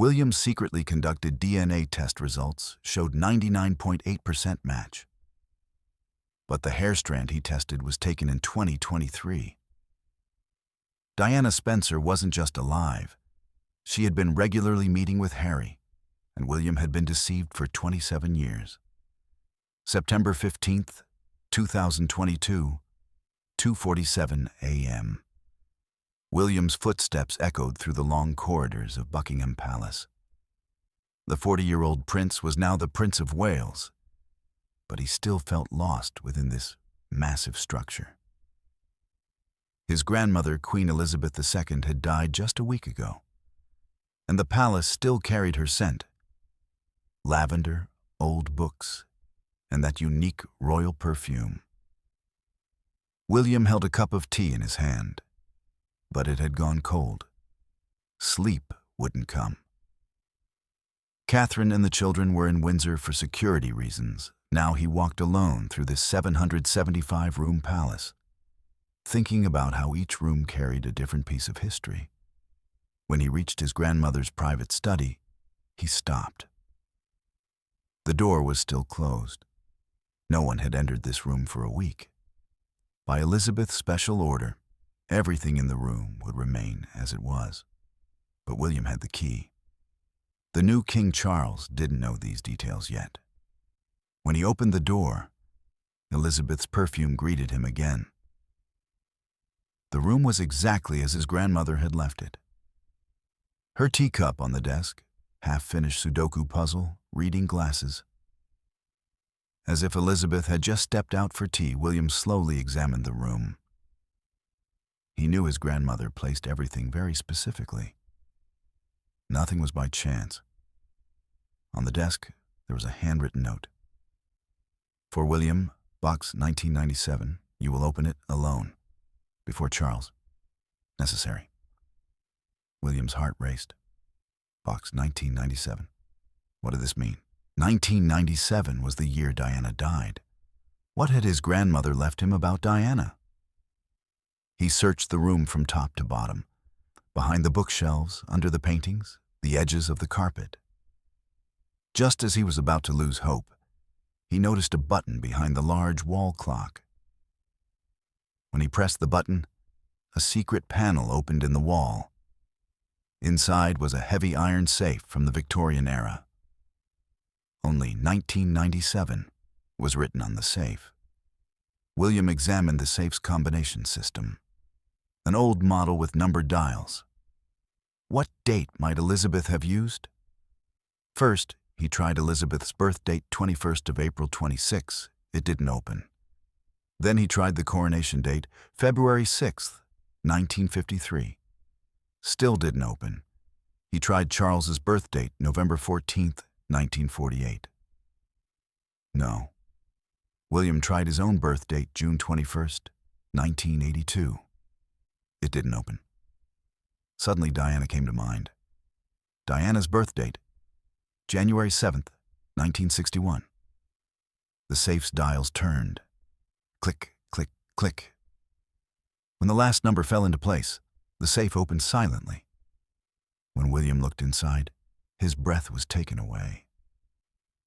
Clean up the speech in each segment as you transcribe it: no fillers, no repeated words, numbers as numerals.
William secretly conducted DNA test results showed 99.8% match. But the hair strand he tested was taken in 2023. Diana Spencer wasn't just alive. She had been regularly meeting with Harry, and William had been deceived for 27 years. September 15th, 2022, 2:47 a.m. William's footsteps echoed through the long corridors of Buckingham Palace. The 40-year-old prince was now the Prince of Wales, but he still felt lost within this massive structure. His grandmother, Queen Elizabeth II, had died just a week ago, and the palace still carried her scent: lavender, old books, and that unique royal perfume. William held a cup of tea in his hand, but it had gone cold. Sleep wouldn't come. Catherine and the children were in Windsor for security reasons. Now he walked alone through this 775-room palace, thinking about how each room carried a different piece of history. When he reached his grandmother's private study, he stopped. The door was still closed. No one had entered this room for a week. By Elizabeth's special order, everything in the room would remain as it was. But William had the key. The new King Charles didn't know these details yet. When he opened the door, Elizabeth's perfume greeted him again. The room was exactly as his grandmother had left it. Her teacup on the desk, half-finished Sudoku puzzle, reading glasses. As if Elizabeth had just stepped out for tea, William slowly examined the room. He knew his grandmother placed everything very specifically. Nothing was by chance. On the desk, there was a handwritten note. For William, box 1997, you will open it alone. Before Charles. Necessary. William's heart raced. Box 1997. What did this mean? 1997 was the year Diana died. What had his grandmother left him about Diana? He searched the room from top to bottom, behind the bookshelves, under the paintings, the edges of the carpet. Just as he was about to lose hope, he noticed a button behind the large wall clock. When he pressed the button, a secret panel opened in the wall. Inside was a heavy iron safe from the Victorian era. Only 1997 was written on the safe. William examined the safe's combination system, an old model with numbered dials. What date might Elizabeth have used? First, he tried Elizabeth's birth date, 21st of April 26. It didn't open. Then he tried the coronation date, February 6th, 1953. Still didn't open. He tried Charles's birth date, November 14th, 1948. No. William tried his own birth date, June 21st, 1982. It didn't open. Suddenly, Diana came to mind. Diana's birth date, January 7th, 1961. The safe's dials turned. Click, click, click. When the last number fell into place, the safe opened silently. When William looked inside, his breath was taken away.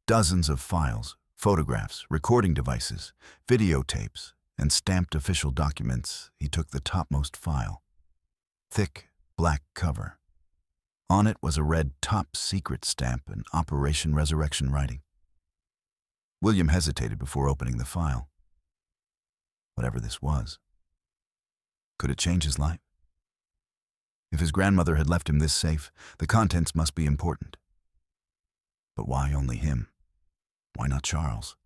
Dozens of files, photographs, recording devices, videotapes, and stamped official documents. He took the topmost file. Thick, black cover. On it was a red top secret stamp and Operation Resurrection writing. William hesitated before opening the file. Whatever this was, could it change his life? If his grandmother had left him this safe, the contents must be important. But why only him? Why not Charles?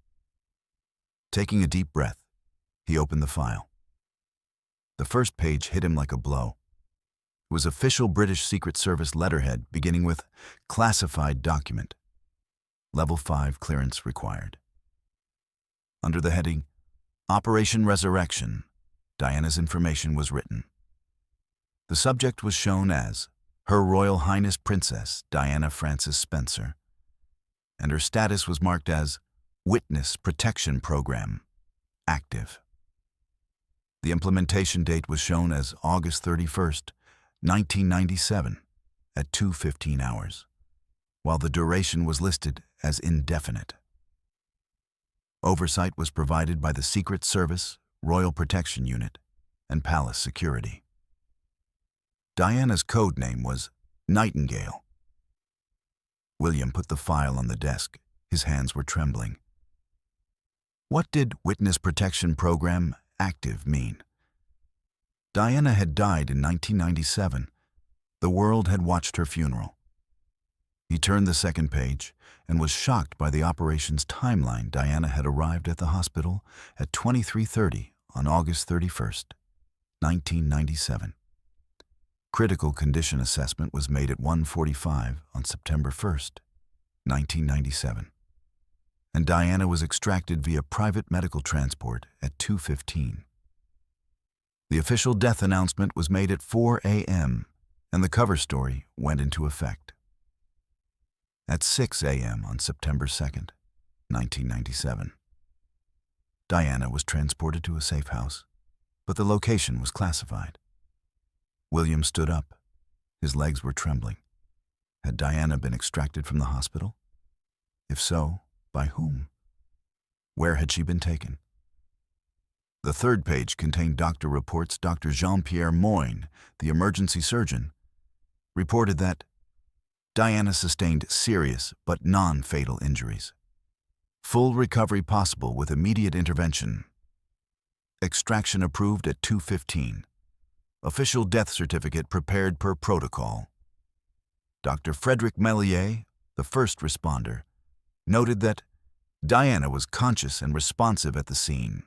Taking a deep breath, he opened the file. The first page hit him like a blow. It was official British Secret Service letterhead beginning with classified document. Level 5 clearance required. Under the heading, Operation Resurrection, Diana's information was written. The subject was shown as Her Royal Highness Princess Diana Frances Spencer, and her status was marked as Witness Protection Program, active. The implementation date was shown as August 31st, 1997, at 2:15 hours. while the duration was listed as indefinite. Oversight was provided by the Secret Service, Royal Protection Unit, and Palace Security. Diana's code name was Nightingale. William put the file on the desk. His hands were trembling. What did Witness Protection Program Active mean? Diana had died in 1997. The world had watched her funeral. He turned the second page and was shocked by the operation's timeline. Diana had arrived at the hospital at 23:30 on August 31st, 1997. Critical condition assessment was made at 1:45 on September 1st, 1997. And Diana was extracted via private medical transport at 2:15. The official death announcement was made at 4 a.m., and the cover story went into effect. At 6 a.m. on September 2nd, 1997. Diana was transported to a safe house, but the location was classified. William stood up. His legs were trembling. Had Diana been extracted from the hospital? If so, by whom? Where had she been taken? The third page contained doctor reports. Dr. Jean-Pierre Moyne, the emergency surgeon, reported that Diana sustained serious but non-fatal injuries. Full recovery possible with immediate intervention. Extraction approved at 2:15. Official death certificate prepared per protocol. Dr. Frederick Mellier, the first responder, noted that Diana was conscious and responsive at the scene.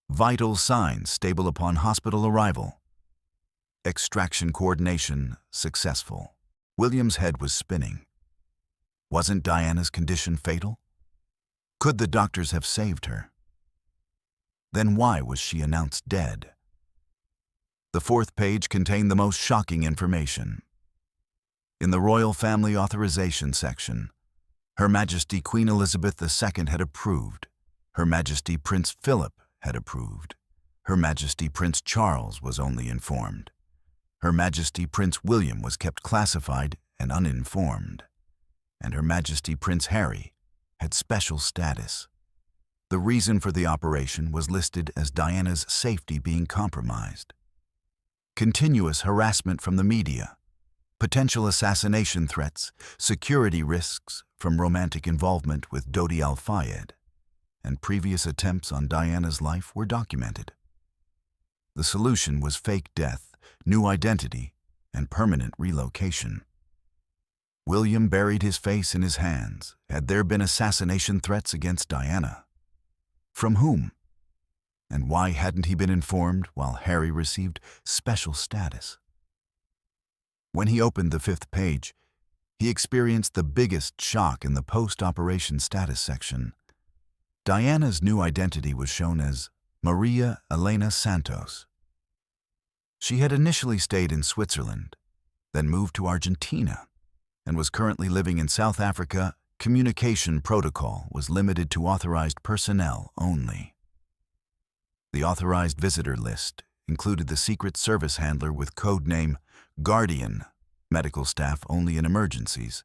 Vital signs stable upon hospital arrival. Extraction coordination successful. William's head was spinning. Wasn't Diana's condition fatal? Could the doctors have saved her? Then why was she announced dead? The fourth page contained the most shocking information. In the Royal Family Authorization section, Her Majesty Queen Elizabeth II had approved. Her Majesty Prince Philip had approved. Her Majesty Prince Charles was only informed. Her Majesty Prince William was kept classified and uninformed. And Her Majesty Prince Harry had special status. The reason for the operation was listed as Diana's safety being compromised. Continuous harassment from the media, potential assassination threats, security risks from romantic involvement with Dodi Al-Fayed, and previous attempts on Diana's life were documented. The solution was fake death, new identity, and permanent relocation. William buried his face in his hands. Had there been assassination threats against Diana? From whom? And why hadn't he been informed while Harry received special status? When he opened the fifth page, he experienced the biggest shock in the post-operation status section. Diana's new identity was shown as Maria Elena Santos. She had initially stayed in Switzerland, then moved to Argentina, and was currently living in South Africa. Communication protocol was limited to authorized personnel only. The authorized visitor list included the Secret Service handler with code name Guardian, medical staff only in emergencies,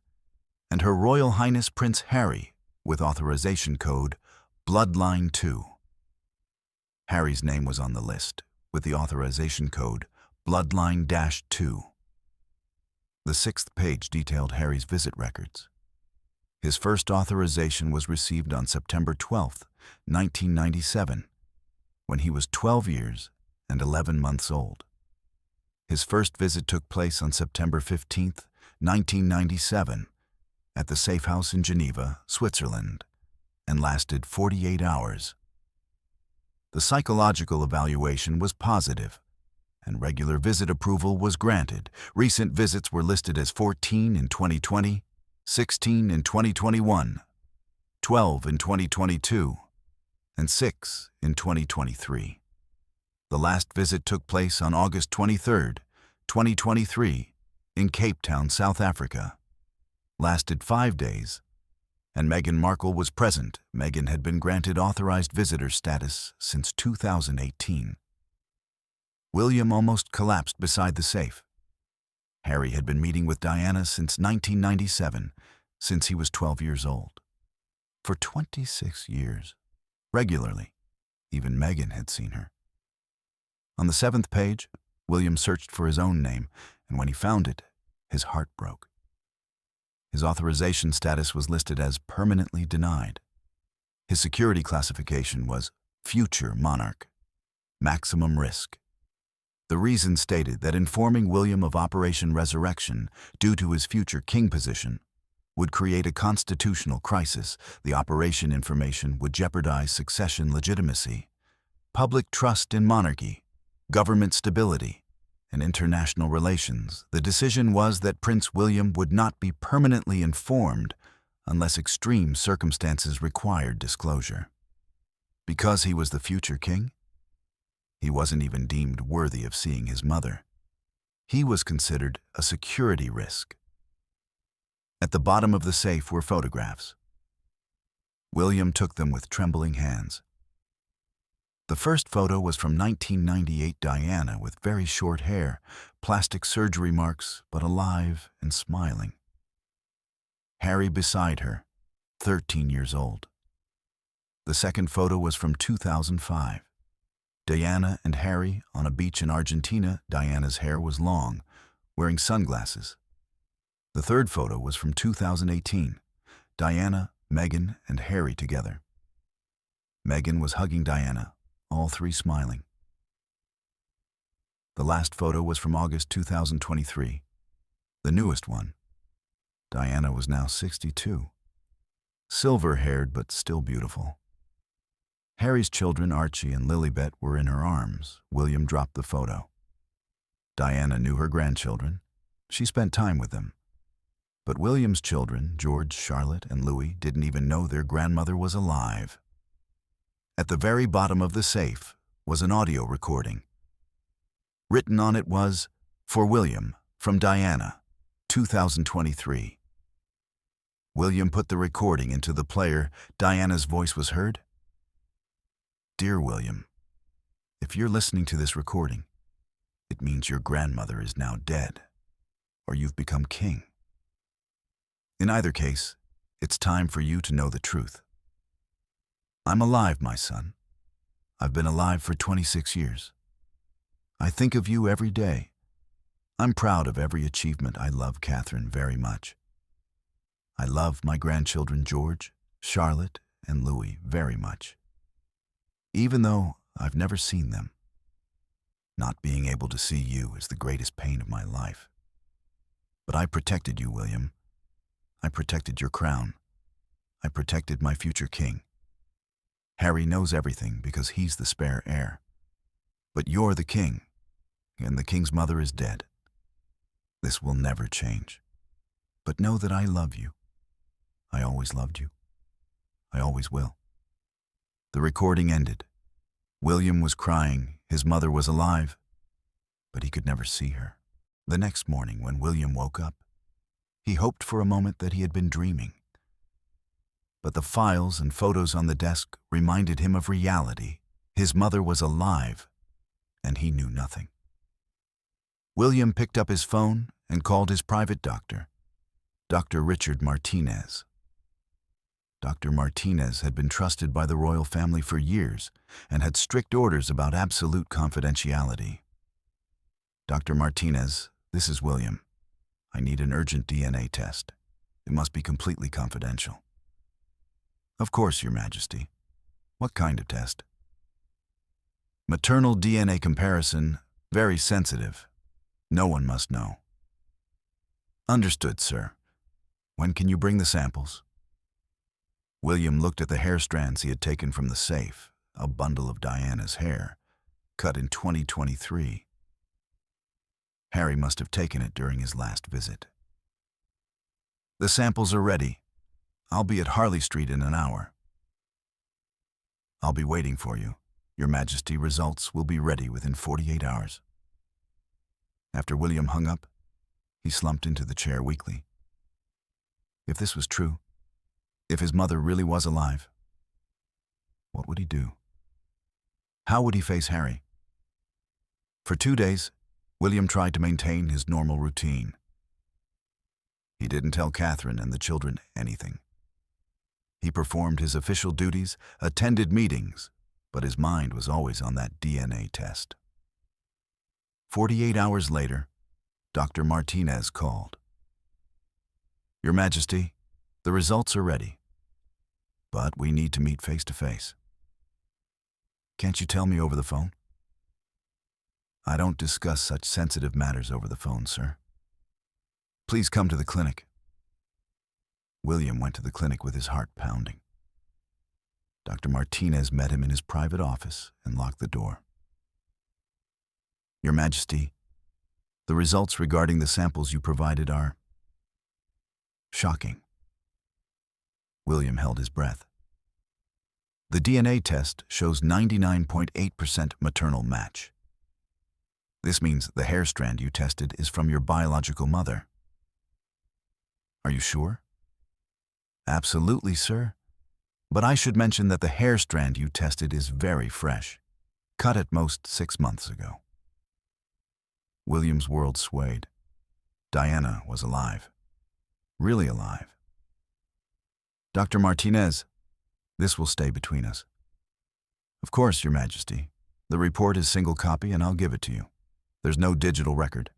and Her Royal Highness Prince Harry with authorization code Bloodline 2. Harry's name was on the list, with the authorization code Bloodline-2. The sixth page detailed Harry's visit records. His first authorization was received on September 12, 1997, when he was 12 years and 11 months old. His first visit took place on September 15, 1997, at the Safe House in Geneva, Switzerland, and lasted 48 hours. The psychological evaluation was positive, and regular visit approval was granted. Recent visits were listed as 14 in 2020, 16 in 2021, 12 in 2022, and 6 in 2023. The last visit took place on August 23, 2023, in Cape Town, South Africa. Lasted 5 days, and Meghan Markle was present. Meghan had been granted authorized visitor status since 2018. William almost collapsed beside the safe. Harry had been meeting with Diana since 1997, since he was 12 years old. For 26 years. Regularly. Even Meghan had seen her. On the 7th page, William searched for his own name, and when he found it, his heart broke. His authorization status was listed as permanently denied. His security classification was future monarch, maximum risk. The reason stated that informing William of Operation Resurrection due to his future king position would create a constitutional crisis. The operation information would jeopardize succession legitimacy, public trust in monarchy, government stability, and international relations. The decision was that Prince William would not be permanently informed unless extreme circumstances required disclosure. Because he was the future king, he wasn't even deemed worthy of seeing his mother. He was considered a security risk. At the bottom of the safe were photographs. William took them with trembling hands. The first photo was from 1998 Diana with very short hair, plastic surgery marks, but alive and smiling. Harry beside her, 13 years old. The second photo was from 2005. Diana and Harry on a beach in Argentina. Diana's hair was long, wearing sunglasses. The third photo was from 2018. Diana, Meghan, and Harry together. Meghan was hugging Diana, all three smiling. The last photo was from August 2023, the newest one. Diana was now 62, silver-haired but still beautiful. Harry's children, Archie and Lilibet, were in her arms. William dropped the photo. Diana knew her grandchildren. She spent time with them. But William's children, George, Charlotte, and Louis, didn't even know their grandmother was alive. At the very bottom of the safe was an audio recording. Written on it was, "For William, from Diana, 2023. William put the recording into the player. Diana's voice was heard. "Dear William, if you're listening to this recording, it means your grandmother is now dead, or you've become king. In either case, it's time for you to know the truth. I'm alive, my son. I've been alive for 26 years. I think of you every day. I'm proud of every achievement. I love Catherine very much. I love my grandchildren George, Charlotte, and Louis very much. Even though I've never seen them, not being able to see you is the greatest pain of my life. But I protected you, William. I protected your crown. I protected my future king. Harry knows everything because he's the spare heir. But you're the king, and the king's mother is dead. This will never change. But know that I love you. I always loved you. I always will." The recording ended. William was crying. His mother was alive, but he could never see her. The next morning, when William woke up, he hoped for a moment that he had been dreaming. But the files and photos on the desk reminded him of reality. His mother was alive, and he knew nothing. William picked up his phone and called his private doctor, Dr. Richard Martinez. Dr. Martinez had been trusted by the royal family for years and had strict orders about absolute confidentiality. "Dr. Martinez, this is William. I need an urgent DNA test. It must be completely confidential." "Of course, Your Majesty. What kind of test?" "Maternal DNA comparison, very sensitive. No one must know." "Understood, sir. When can you bring the samples?" William looked at the hair strands he had taken from the safe, a bundle of Diana's hair, cut in 2023. Harry must have taken it during his last visit. "The samples are ready. I'll be at Harley Street in an hour." "I'll be waiting for you. Your Majesty, results will be ready within 48 hours. After William hung up, he slumped into the chair weakly. If this was true, if his mother really was alive, what would he do? How would he face Harry? For 2 days, William tried to maintain his normal routine. He didn't tell Catherine and the children anything. He performed his official duties, attended meetings, but his mind was always on that DNA test. 48 hours later, Dr. Martinez called. "Your Majesty, the results are ready, but we need to meet face to face." "Can't you tell me over the phone?" "I don't discuss such sensitive matters over the phone, sir. Please come to the clinic." William went to the clinic with his heart pounding. Dr. Martinez met him in his private office and locked the door. "Your Majesty, the results regarding the samples you provided are shocking." William held his breath. "The DNA test shows 99.8% maternal match. This means the hair strand you tested is from your biological mother." "Are you sure?" "Absolutely, sir. But I should mention that the hair strand you tested is very fresh, cut at most 6 months ago." William's world swayed. Diana was alive. Really alive. "Dr. Martinez, this will stay between us." "Of course, Your Majesty. The report is single copy and I'll give it to you. There's no digital record."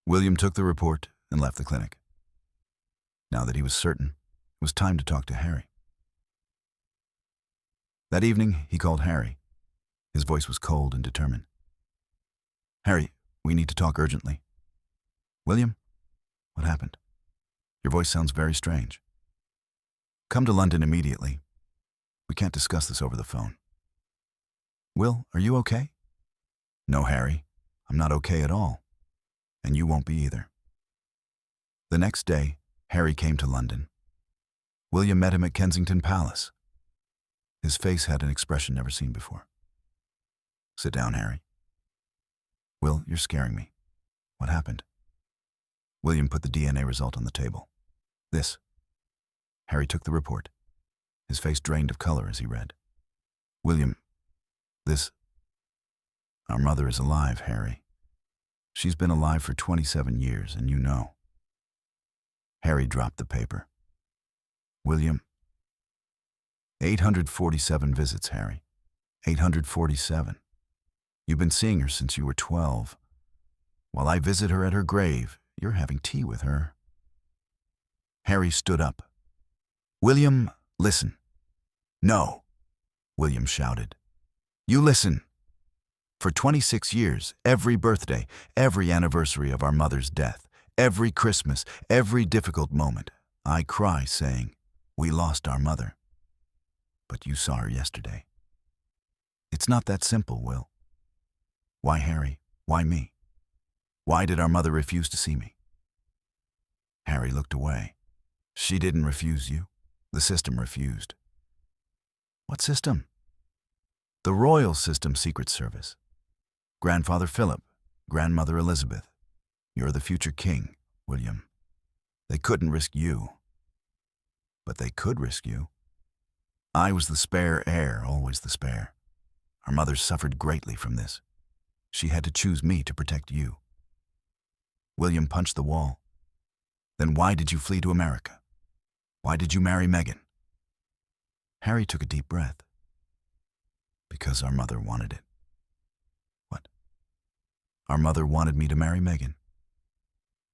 William took the report and left the clinic. Now that he was certain, it was time to talk to Harry. That evening, he called Harry. His voice was cold and determined. "Harry, we need to talk urgently." "William, what happened? Your voice sounds very strange." "Come to London immediately. We can't discuss this over the phone." "Will, are you okay?" "No, Harry, I'm not okay at all. And you won't be either." The next day, Harry came to London. William met him at Kensington Palace. His face had an expression never seen before. "Sit down, Harry." "Will, you're scaring me. What happened?" William put the DNA result on the table. "This." Harry took the report. His face drained of color as he read. "William, this... Our mother is alive, Harry. She's been alive for 27 years, and you know." Harry dropped the paper. "William, 847 visits, Harry. 847. You've been seeing her since you were 12. While I visit her at her grave, you're having tea with her." Harry stood up. "William, listen." "No," William shouted. "You listen. For 26 years, every birthday, every anniversary of our mother's death, every Christmas, every difficult moment, I cry saying, 'We lost our mother.' But you saw her yesterday. It's not that simple, Will. Why Harry? Why me? Why did our mother refuse to see me?" Harry looked away. "She didn't refuse you. The system refused." "What system?" "The Royal System Secret Service. Grandfather Philip, Grandmother Elizabeth. You're the future king, William. They couldn't risk you. But they could risk you. I was the spare heir, always the spare. Our mother suffered greatly from this. She had to choose me to protect you." William punched the wall. "Then why did you flee to America? Why did you marry Meghan?" Harry took a deep breath. "Because our mother wanted it." "What?" "Our mother wanted me to marry Meghan.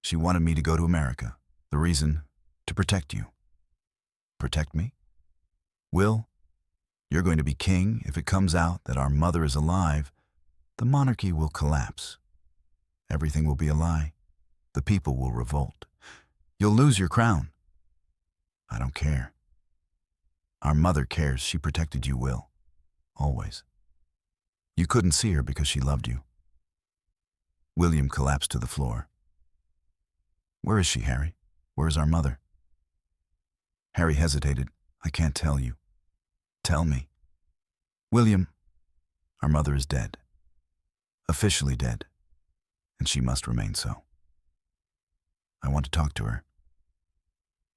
She wanted me to go to America. The reason, to protect you." "Protect me?" "Will, you're going to be king. If it comes out that our mother is alive, the monarchy will collapse. Everything will be a lie. The people will revolt. You'll lose your crown." "I don't care. Our mother cares. She protected you, Will. Always. You couldn't see her because she loved you." William collapsed to the floor. "Where is she, Harry? Where is our mother?" Harry hesitated. "I can't tell you." "Tell me." "William, our mother is dead. Officially dead. And she must remain so. I want to talk to her."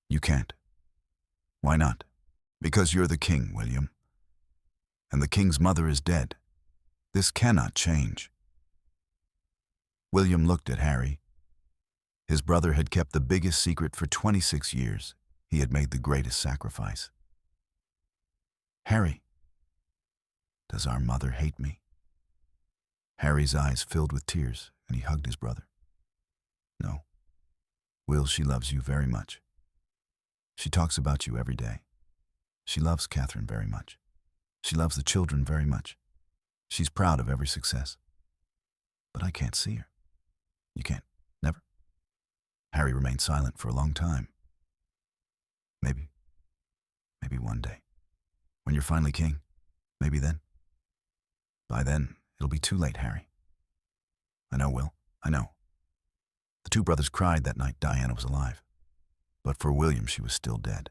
"You can't." "Why not?" "Because you're the king, William. And the king's mother is dead. This cannot change." William looked at Harry. His brother had kept the biggest secret for 26 years. He had made the greatest sacrifice. "Harry, does our mother hate me?" Harry's eyes filled with tears, and he hugged his brother. "No. Will, she loves you very much. She talks about you every day. She loves Catherine very much. She loves the children very much. She's proud of every success. But I can't see her." "You can't? Never?" Harry remained silent for a long time. Maybe one day. When you're finally king, maybe then. By then, it'll be too late, Harry." "I know, Will, I know." The two brothers cried that night Diana was alive. But for William, she was still dead.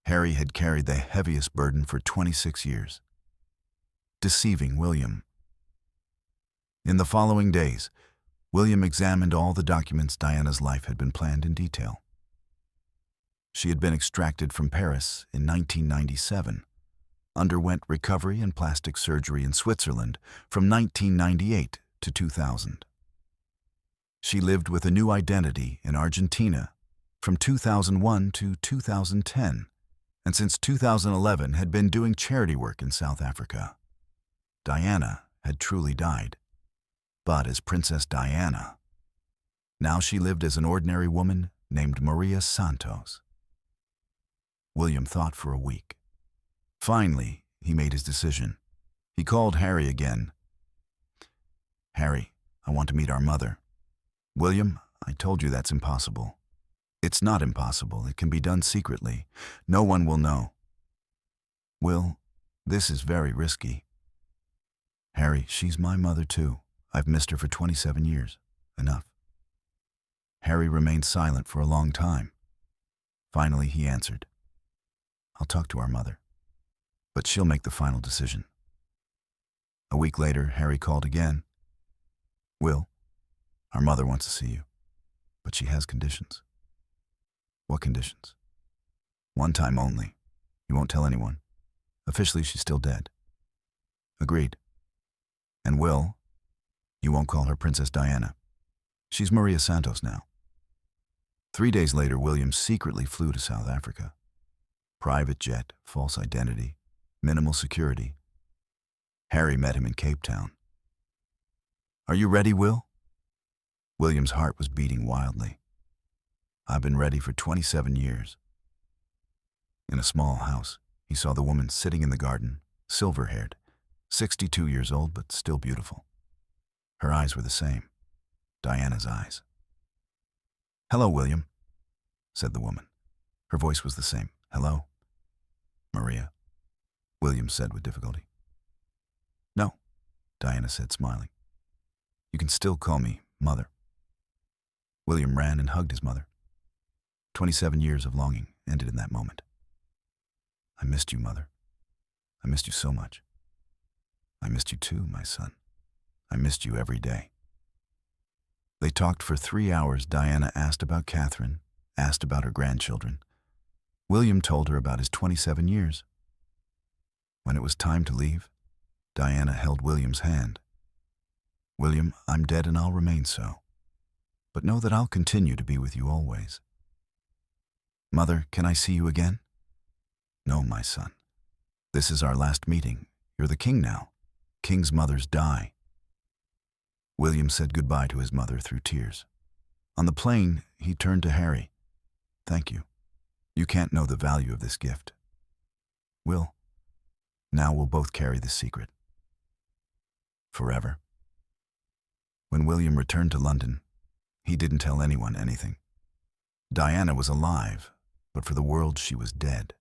Harry had carried the heaviest burden for 26 years, deceiving William. In the following days, William examined all the documents Diana's life had been planned in detail. She had been extracted from Paris in 1997, underwent recovery and plastic surgery in Switzerland from 1998 to 2000. She lived with a new identity in Argentina from 2001 to 2010, and since 2011 had been doing charity work in South Africa. Diana had truly died, but as Princess Diana. Now she lived as an ordinary woman named Maria Santos. William thought for a week. Finally, he made his decision. He called Harry again. "Harry, I want to meet our mother." "William, I told you that's impossible." "It's not impossible. It can be done secretly. No one will know." "Will, this is very risky." "Harry, she's my mother too. I've missed her for 27 years. Enough." Harry remained silent for a long time. Finally, he answered, "I'll talk to our mother, but she'll make the final decision." A week later, Harry called again. "Will, our mother wants to see you, but she has conditions." "What conditions?" "One time only. You won't tell anyone. Officially, she's still dead." "Agreed." "And Will, you won't call her Princess Diana. She's Maria Santos now." 3 days later, William secretly flew to South Africa. Private jet, false identity, minimal security. Harry met him in Cape Town. "Are you ready, Will?" William's heart was beating wildly. "I've been ready for 27 years. In a small house, he saw the woman sitting in the garden, silver-haired, 62 years old, but still beautiful. Her eyes were the same, Diana's eyes. "Hello, William," said the woman. Her voice was the same. "Hello, Maria," William said with difficulty. "No," Diana said, smiling. "You can still call me Mother." William ran and hugged his mother. 27 years of longing ended in that moment. "I missed you, Mother. I missed you so much." "I missed you too, my son. I missed you every day." They talked for 3 hours. Diana asked about Catherine, asked about her grandchildren. William told her about his 27 years. When it was time to leave, Diana held William's hand. "William, I'm dead and I'll remain so. But know that I'll continue to be with you always." "Mother, can I see you again?" "No, my son. This is our last meeting. You're the king now. King's mothers die." William said goodbye to his mother through tears. On the plane, he turned to Harry. "Thank you. You can't know the value of this gift." "Will, now we'll both carry this secret. Forever." When William returned to London, he didn't tell anyone anything. Diana was alive, but for the world she was dead.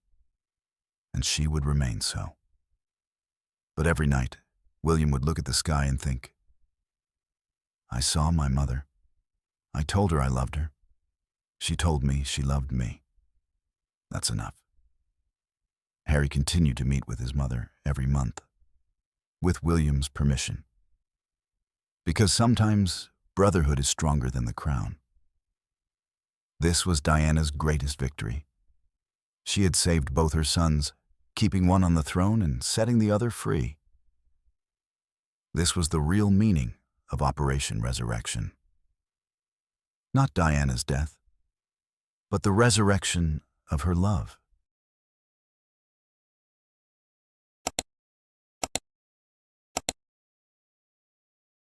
And she would remain so. But every night, William would look at the sky and think, "I saw my mother. I told her I loved her. She told me she loved me. That's enough." Harry continued to meet with his mother every month, with William's permission. Because sometimes brotherhood is stronger than the crown. This was Diana's greatest victory. She had saved both her sons, keeping one on the throne and setting the other free. This was the real meaning of Operation Resurrection. Not Diana's death, but the resurrection of her love.